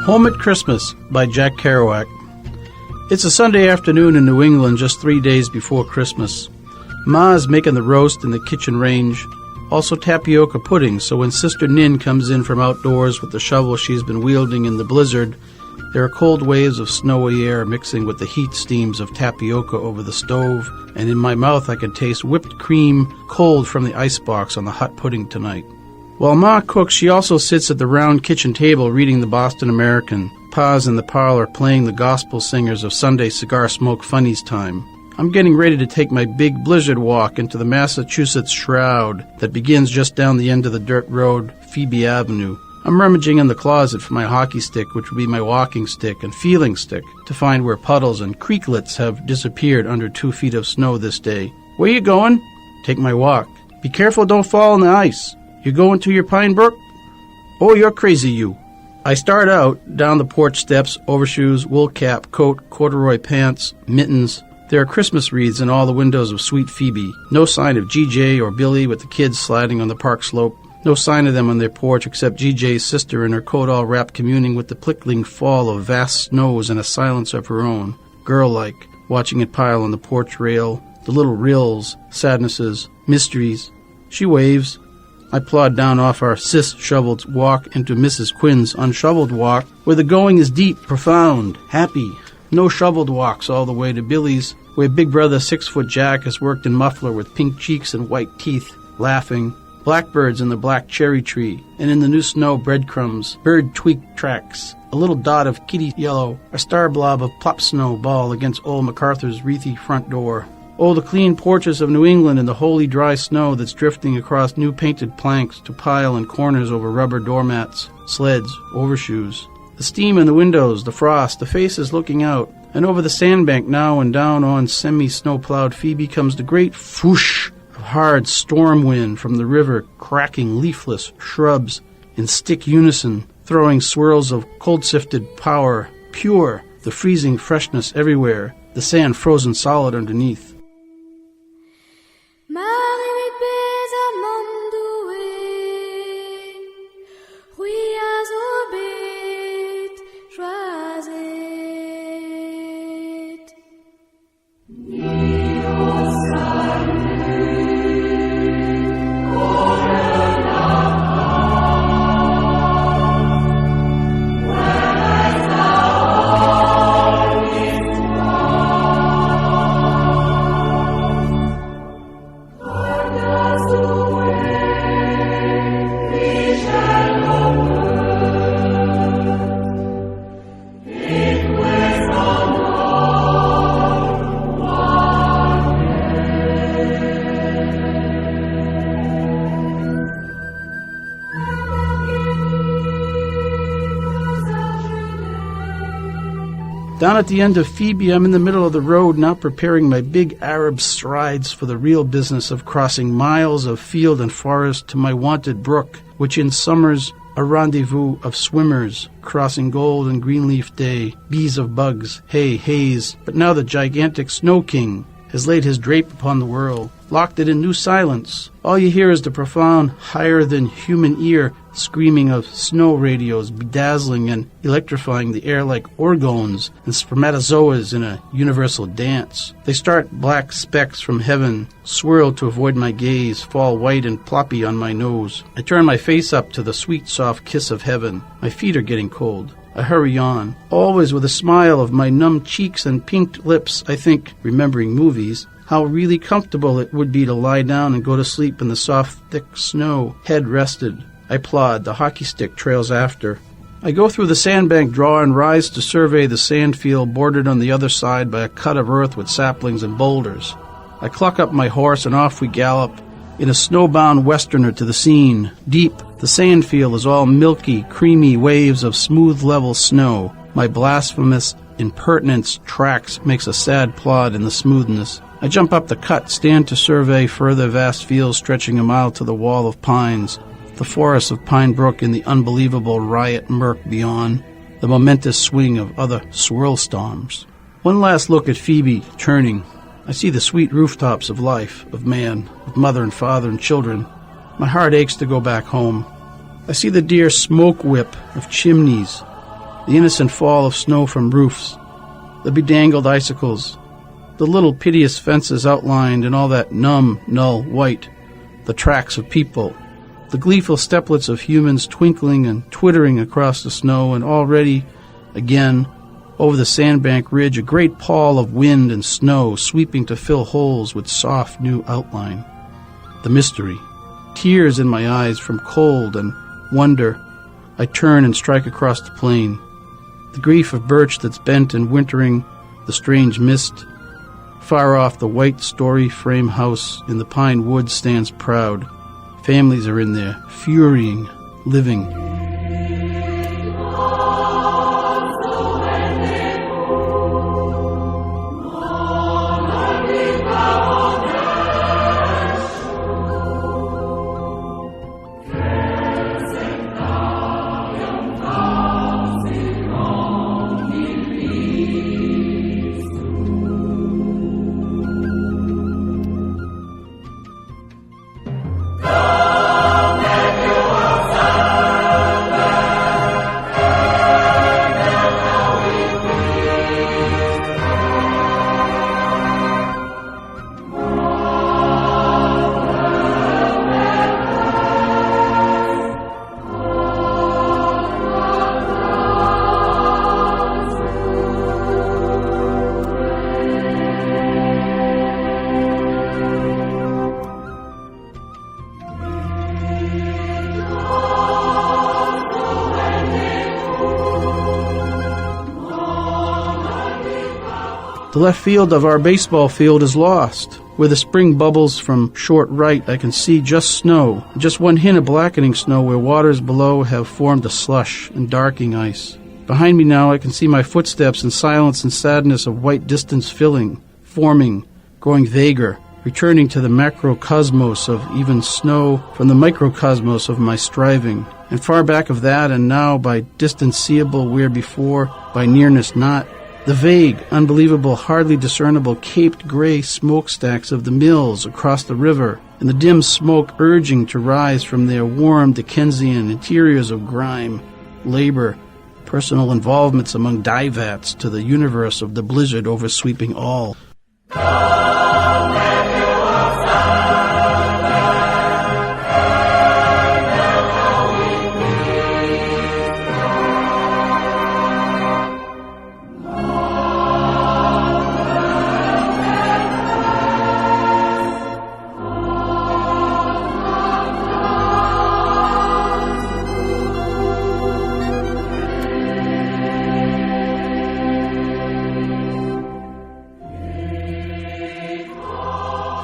Home at Christmas by Jack Kerouac. It's a Sunday afternoon in New England just 3 days before Christmas. Ma's making the roast in the kitchen range, also tapioca pudding, so when Sister Nin comes in from outdoors with the shovel she's been wielding in the blizzard, there are cold waves of snowy air mixing with the heat steams of tapioca over the stove, and in my mouth I can taste whipped cream cold from the icebox on the hot pudding tonight. While Ma cooks, she also sits at the round kitchen table reading the Boston American. Pa's in the parlor playing the gospel singers of Sunday cigar smoke funnies time. I'm getting ready to take my big blizzard walk into the Massachusetts shroud that begins just down the end of the dirt road, Phoebe Avenue. I'm rummaging in the closet for my hockey stick, which will be my walking stick and feeling stick, to find where puddles and creeklets have disappeared under 2 feet of snow this day. Where you going? Take my walk. Be careful, don't fall on the ice. You going to your Pine Brook? Oh, you're crazy, you. I start out, down the porch steps, overshoes, wool cap, coat, corduroy pants, mittens. There are Christmas wreaths in all the windows of Sweet Phoebe. No sign of GJ or Billy with the kids sliding on the park slope. No sign of them on their porch except GJ's sister in her coat all wrapped communing with the plickling fall of vast snows in a silence of her own, girl-like, watching it pile on the porch rail, the little rills, sadnesses, mysteries. She waves. I plod down off our cis-shoveled walk into Mrs. Quinn's unshoveled walk, where the going is deep, profound, happy. No shoveled walks all the way to Billy's, where Big Brother 6-foot Jack has worked in muffler with pink cheeks and white teeth, laughing. Blackbirds in the black cherry tree, and in the new snow breadcrumbs, bird tweak tracks, a little dot of kitty yellow, a star blob of plop snow ball against old MacArthur's wreathy front door. Oh, the clean porches of New England and the holy dry snow that's drifting across new painted planks to pile in corners over rubber doormats, sleds, overshoes. The steam in the windows, the frost, the faces looking out, and over the sandbank now and down on semi-snow-plowed Phoebe comes the great whoosh of hard storm wind from the river, cracking leafless shrubs in stick unison, throwing swirls of cold-sifted power, pure, the freezing freshness everywhere, the sand frozen solid underneath. Down at the end of Phoebe, I'm in the middle of the road now preparing my big Arab strides for the real business of crossing miles of field and forest to my wanted brook, which in summer's a rendezvous of swimmers, crossing gold and green leaf day, bees of bugs, hay, haze. But now the gigantic Snow King has laid his drape upon the world, locked it in new silence. All you hear is the profound, higher-than-human ear screaming of snow radios, bedazzling and electrifying the air like orgones and spermatozoas in a universal dance. They start black specks from heaven, swirl to avoid my gaze, fall white and ploppy on my nose. I turn my face up to the sweet, soft kiss of heaven. My feet are getting cold. I hurry on, always with a smile of my numb cheeks and pinked lips. I think, remembering movies, how really comfortable it would be to lie down and go to sleep in the soft, thick snow, head rested. I plod, the hockey stick trails after. I go through the sandbank draw and rise to survey the sand field bordered on the other side by a cut of earth with saplings and boulders. I cluck up my horse and off we gallop, in a snowbound westerner to the scene. Deep, the sand field is all milky, creamy waves of smooth, level snow. My blasphemous impertinence tracks makes a sad plod in the smoothness. I jump up the cut, stand to survey further vast fields stretching a mile to the wall of pines, the forests of Pine Brook in the unbelievable riot murk beyond, the momentous swing of other swirl storms. One last look at Phoebe, turning. I see the sweet rooftops of life, of man, with mother and father and children. My heart aches to go back home. I see the dear smoke whip of chimneys, the innocent fall of snow from roofs, the bedangled icicles, the little piteous fences outlined in all that numb, null white, the tracks of people, the gleeful steplets of humans twinkling and twittering across the snow, and already, again, over the sandbank ridge, a great pall of wind and snow sweeping to fill holes with soft new outline. The mystery. Tears in my eyes from cold and wonder. I turn and strike across the plain. The grief of birch that's bent and wintering, the strange mist. Far off, the white story frame house in the pine woods stands proud. Families are in there, furying, living. The left field of our baseball field is lost. Where the spring bubbles from short right, I can see just snow, just one hint of blackening snow where waters below have formed a slush and darking ice. Behind me now I can see my footsteps in silence and sadness of white distance filling, forming, growing vaguer, returning to the macrocosmos of even snow from the microcosmos of my striving. And far back of that, and now by distance seeable where before, by nearness not, the vague, unbelievable, hardly discernible caped gray smokestacks of the mills across the river, and the dim smoke urging to rise from their warm Dickensian interiors of grime, labor, personal involvements among dye vats to the universe of the blizzard oversweeping all.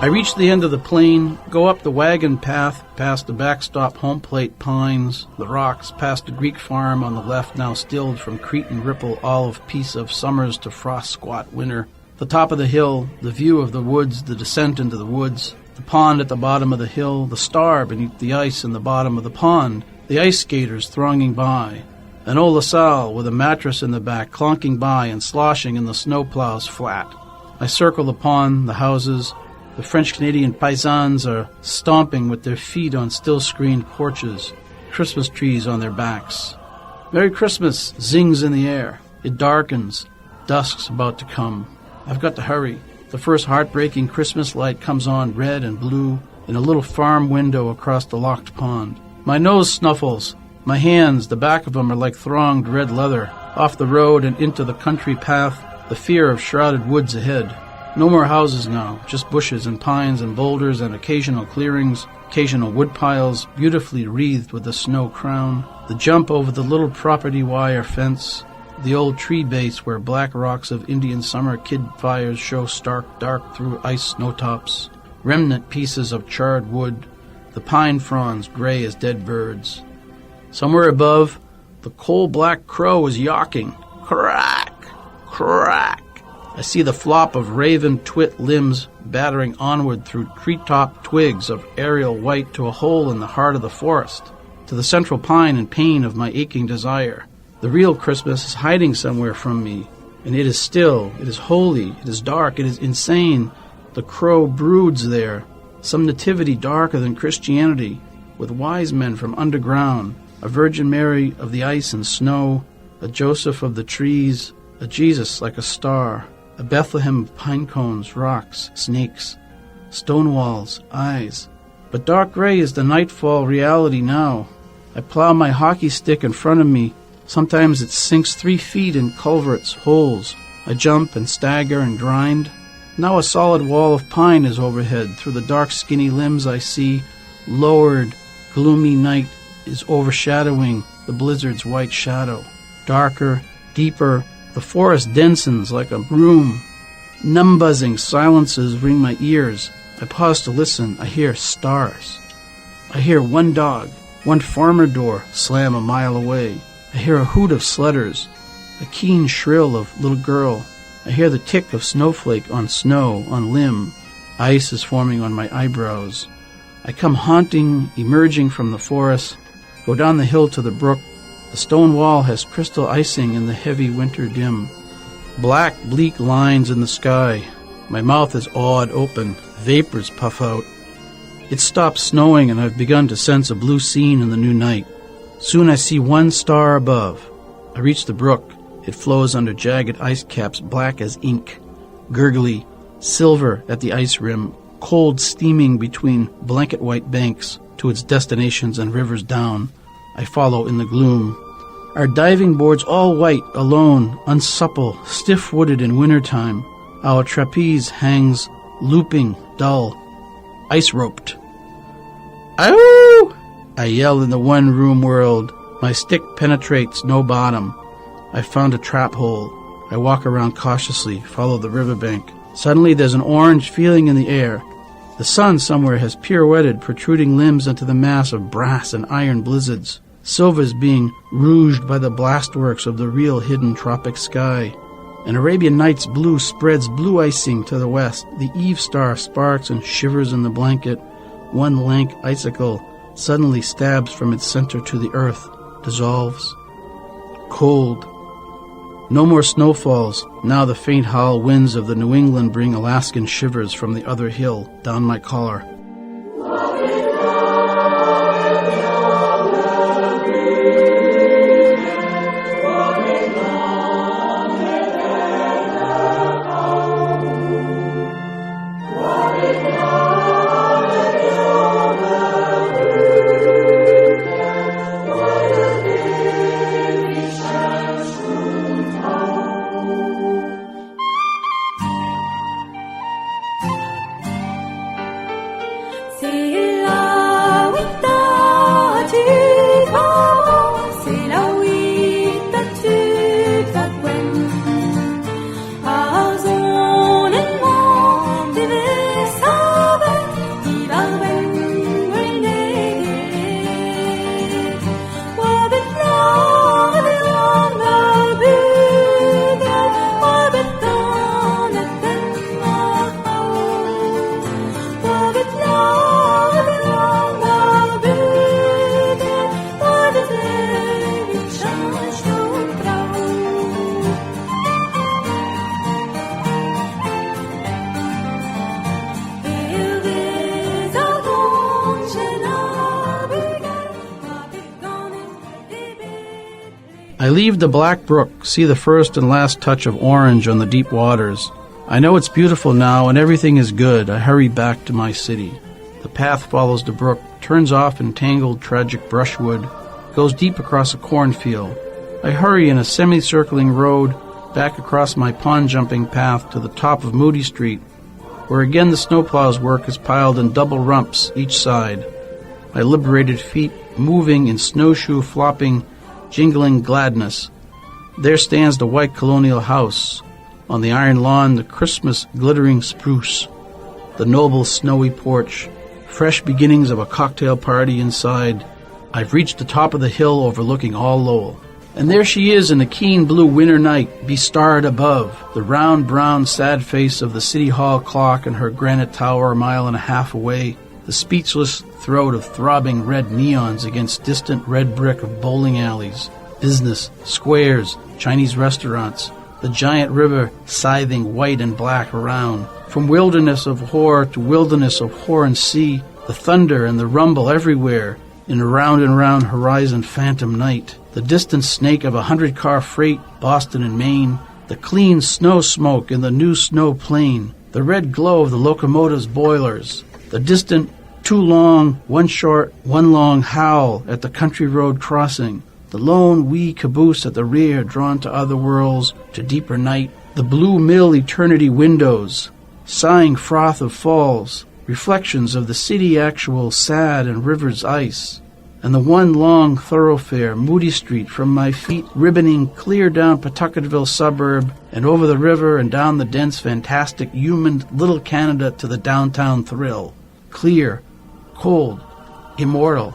I reach the end of the plain, go up the wagon path, past the backstop home plate pines, the rocks, past the Greek farm on the left, now stilled from Cretan ripple olive peace of summers to frost-squat winter. The top of the hill, the view of the woods, the descent into the woods, the pond at the bottom of the hill, the star beneath the ice in the bottom of the pond, the ice skaters thronging by, an old LaSalle with a mattress in the back clonking by and sloshing in the snowplows flat. I circle the pond, the houses. The French-Canadian paysans are stomping with their feet on still-screened porches, Christmas trees on their backs. Merry Christmas zings in the air. It darkens. Dusk's about to come. I've got to hurry. The first heartbreaking Christmas light comes on red and blue in a little farm window across the locked pond. My nose snuffles. My hands, the back of them, are like thronged red leather. Off the road and into the country path, the fear of shrouded woods ahead. No more houses now, just bushes and pines and boulders and occasional clearings, occasional woodpiles beautifully wreathed with a snow crown, the jump over the little property wire fence, the old tree base where black rocks of Indian summer kid fires show stark dark through ice snowtops, remnant pieces of charred wood, the pine fronds gray as dead birds. Somewhere above, the coal-black crow is yawking. Crack! Crack! I see the flop of raven twit limbs battering onward through treetop twigs of aerial white to a hole in the heart of the forest, to the central pine and pain of my aching desire. The real Christmas is hiding somewhere from me, and it is still, it is holy, it is dark, it is insane. The crow broods there, some nativity darker than Christianity, with wise men from underground, a Virgin Mary of the ice and snow, a Joseph of the trees, a Jesus like a star, a Bethlehem of pine cones, rocks, snakes, stone walls, eyes. But dark gray is the nightfall reality now. I plow my hockey stick in front of me. Sometimes it sinks 3 feet in culverts, holes. I jump and stagger and grind. Now a solid wall of pine is overhead. Through the dark, skinny limbs I see, lowered, gloomy night is overshadowing the blizzard's white shadow. Darker, deeper, the forest densens like a room. Numb-buzzing silences ring my ears. I pause to listen. I hear stars. I hear one dog, one farmer door slam a mile away. I hear a hoot of sledders, a keen shrill of little girl. I hear the tick of snowflake on snow, on limb. Ice is forming on my eyebrows. I come haunting, emerging from the forest, go down the hill to the brook. The stone wall has crystal icing in the heavy winter dim. Black, bleak lines in the sky. My mouth is awed open. Vapors puff out. It stops snowing, and I've begun to sense a blue scene in the new night. Soon I see one star above. I reach the brook. It flows under jagged ice caps, black as ink, gurgly, silver at the ice rim, cold steaming between blanket-white banks to its destinations and rivers down. I follow in the gloom. Our diving boards all white, alone, unsupple, stiff-wooded in wintertime. Our trapeze hangs, looping, dull, ice-roped. Ow! I yell in the one-room world. My stick penetrates no bottom. I found a trap hole. I walk around cautiously, follow the riverbank. Suddenly there's an orange feeling in the air. The sun somewhere has pirouetted, protruding limbs into the mass of brass and iron blizzards. Silver's being rouged by the blastworks of the real hidden tropic sky. An Arabian Nights blue spreads blue icing to the west. The eve star sparks and shivers in the blanket. One lank icicle suddenly stabs from its center to the earth, dissolves. Cold. No more snowfalls. Now the faint howl winds of the New England bring Alaskan shivers from the other hill down my collar. I leave the black brook, see the first and last touch of orange on the deep waters. I know it's beautiful now and everything is good. I hurry back to my city. The path follows the brook, turns off in tangled, tragic brushwood, goes deep across a cornfield. I hurry in a semicircling road back across my pond-jumping path to the top of Moody Street, where again the snowplow's work is piled in double rumps each side. My liberated feet moving in snowshoe flopping, jingling gladness. There stands the white colonial house. On the iron lawn, the Christmas glittering spruce. The noble snowy porch. Fresh beginnings of a cocktail party inside. I've reached the top of the hill overlooking all Lowell. And there she is in the keen blue winter night, bestarred above. The round, brown, sad face of the City Hall clock and her granite tower a mile and a half away. The speechless throat of throbbing red neons against distant red brick of bowling alleys, business, squares, Chinese restaurants, the giant river scything white and black around. From wilderness of hoar to wilderness of hoar and sea, the thunder and the rumble everywhere in a round and round horizon phantom night. the distant snake of 100-car freight, Boston and Maine, the clean snow smoke in the new snow plain, the red glow of the locomotive's boilers, the distant, two long, one short, one long howl at the country road crossing, the lone wee caboose at the rear drawn to other worlds, to deeper night, the blue mill eternity windows, sighing froth of falls, reflections of the city actual sad and river's ice, and the one long thoroughfare, Moody Street, from my feet ribboning clear down Pawtucketville suburb and over the river and down the dense, fantastic, human Little Canada to the downtown thrill. Clear, cold, immortal.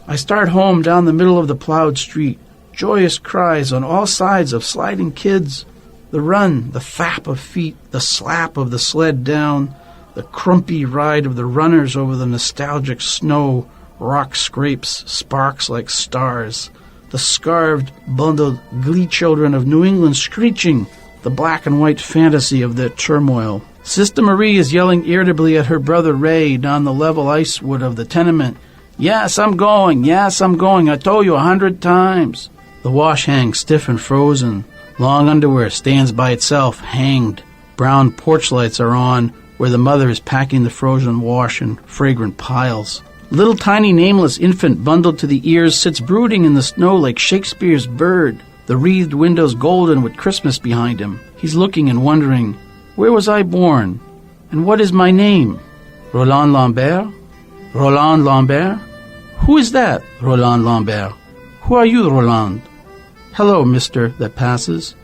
I start home down the middle of the plowed street. Joyous cries on all sides of sliding kids. The run, the thap of feet, the slap of the sled down, the crumpy ride of the runners over the nostalgic snow, rock scrapes, sparks like stars. The scarved, bundled glee children of New England screeching, the black and white fantasy of their turmoil. Sister Marie is yelling irritably at her brother Ray down the level icewood of the tenement. Yes, I'm going. I told you 100 times. The wash hangs stiff and frozen. Long underwear stands by itself, hanged. Brown porch lights are on, where the mother is packing the frozen wash in fragrant piles. Little tiny nameless infant bundled to the ears sits brooding in the snow like Shakespeare's bird. The wreathed windows golden with Christmas behind him. He's looking and wondering, where was I born? And what is my name? Roland Lambert? Roland Lambert? Who is that, Roland Lambert? Who are you, Roland? Hello, mister that passes.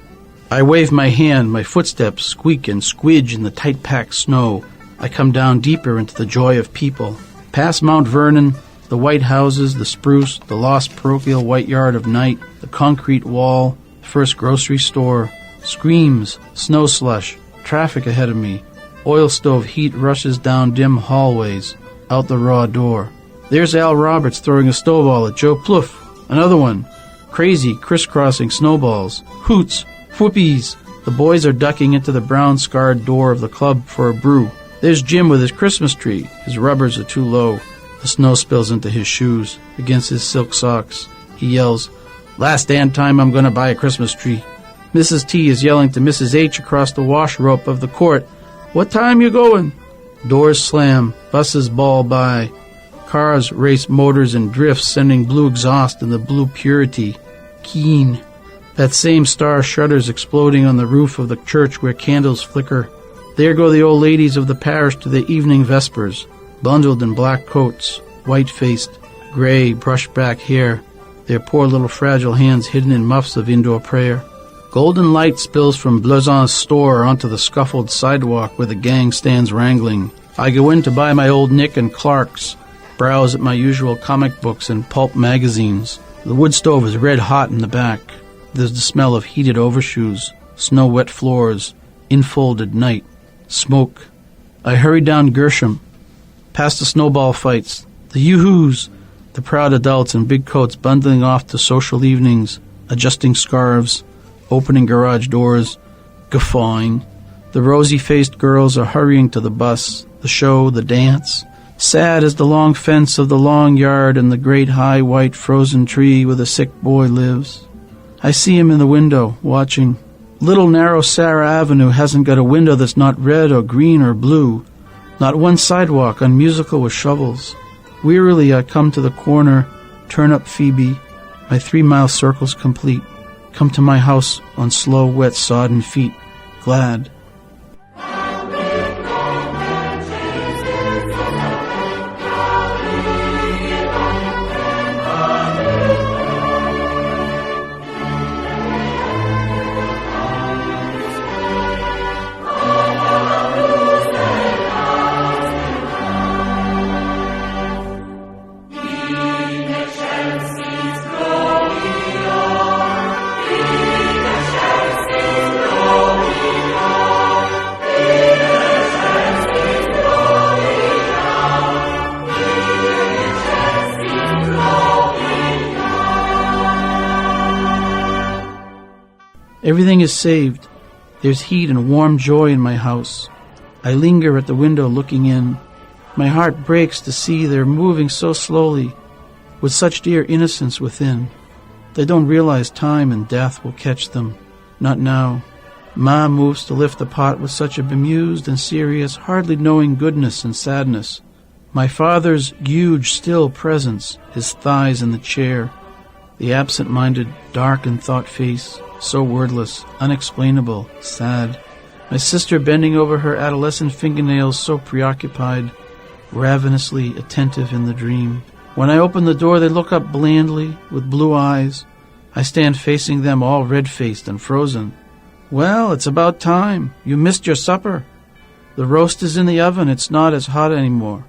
I wave my hand, my footsteps squeak and squidge in the tight-packed snow. I come down deeper into the joy of people. Past Mount Vernon, the white houses, the spruce, the lost parochial white yard of night, the concrete wall, the first grocery store, screams, snow slush, traffic ahead of me. Oil stove heat rushes down dim hallways, out the raw door. There's Al Roberts throwing a snowball at Joe Plouffe. Another one. Crazy, crisscrossing snowballs. Hoots. Whoopies. The boys are ducking into the brown-scarred door of the club for a brew. There's Jim with his Christmas tree. His rubbers are too low. The snow spills into his shoes, against his silk socks. He yells, "Last damn time I'm going to buy a Christmas tree." Mrs. T is yelling to Mrs. H across the wash rope of the court, "What time you going?" Doors slam. Buses bawl by. Cars race motors and drifts, sending blue exhaust in the blue purity. Keen. That same star shudders exploding on the roof of the church where candles flicker. There go the old ladies of the parish to their evening vespers, bundled in black coats, white-faced, gray, brushed-back hair, their poor little fragile hands hidden in muffs of indoor prayer. Golden light spills from Blazon's store onto the scuffled sidewalk where the gang stands wrangling. I go in to buy my old Nick and Clark's, browse at my usual comic books and pulp magazines. The wood stove is red hot in the back. There's the smell of heated overshoes, snow-wet floors, enfolded night, smoke. I hurry down Gershom, past the snowball fights, the yoo-hoos, the proud adults in big coats bundling off to social evenings, adjusting scarves, opening garage doors, guffawing. The rosy-faced girls are hurrying to the bus, the show, the dance. Sad as the long fence of the long yard and the great high white frozen tree where the sick boy lives. I see him in the window, watching. Little narrow Sarah Avenue hasn't got a window that's not red or green or blue. Not one sidewalk unmusical with shovels. Wearily I come to the corner, turn up Phoebe, my 3-mile circle's complete. Come to my house on slow, wet, sodden feet, glad. Everything is saved. There's heat and warm joy in my house. I linger at the window looking in. My heart breaks to see they're moving so slowly, with such dear innocence within. They don't realize time and death will catch them. Not now. Ma moves to lift the pot with such a bemused and serious, hardly knowing goodness and sadness. My father's huge, still presence, his thighs in the chair, the absent-minded, dark and thought face, so wordless, unexplainable, sad. My sister bending over her adolescent fingernails, so preoccupied, ravenously attentive in the dream. When I open the door, they look up blandly, with blue eyes. I stand facing them, all red-faced and frozen. Well, it's about time. You missed your supper. The roast is in the oven. It's not as hot anymore.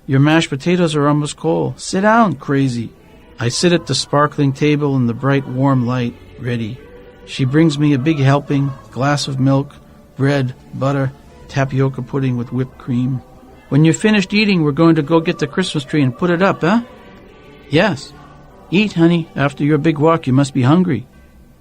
Your mashed potatoes are almost cold. Sit down, crazy. I sit at the sparkling table in the bright, warm light, ready. She brings me a big helping, glass of milk, bread, butter, tapioca pudding with whipped cream. When you're finished eating, we're going to go get the Christmas tree and put it up, huh? Yes. Eat, honey. After your big walk, you must be hungry.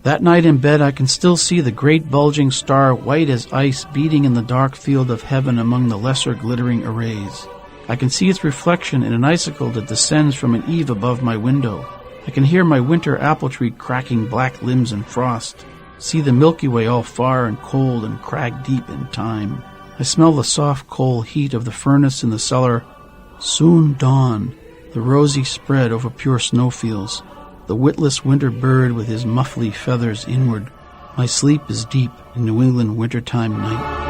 That night in bed, I can still see the great bulging star, white as ice, beating in the dark field of heaven among the lesser glittering arrays. I can see its reflection in an icicle that descends from an eave above my window. I can hear my winter apple tree cracking black limbs in frost, see the Milky Way all far and cold and crag deep in time. I smell the soft coal heat of the furnace in the cellar. Soon dawn, the rosy spread over pure snowfields, the witless winter bird with his muffly feathers inward. My sleep is deep in New England wintertime night.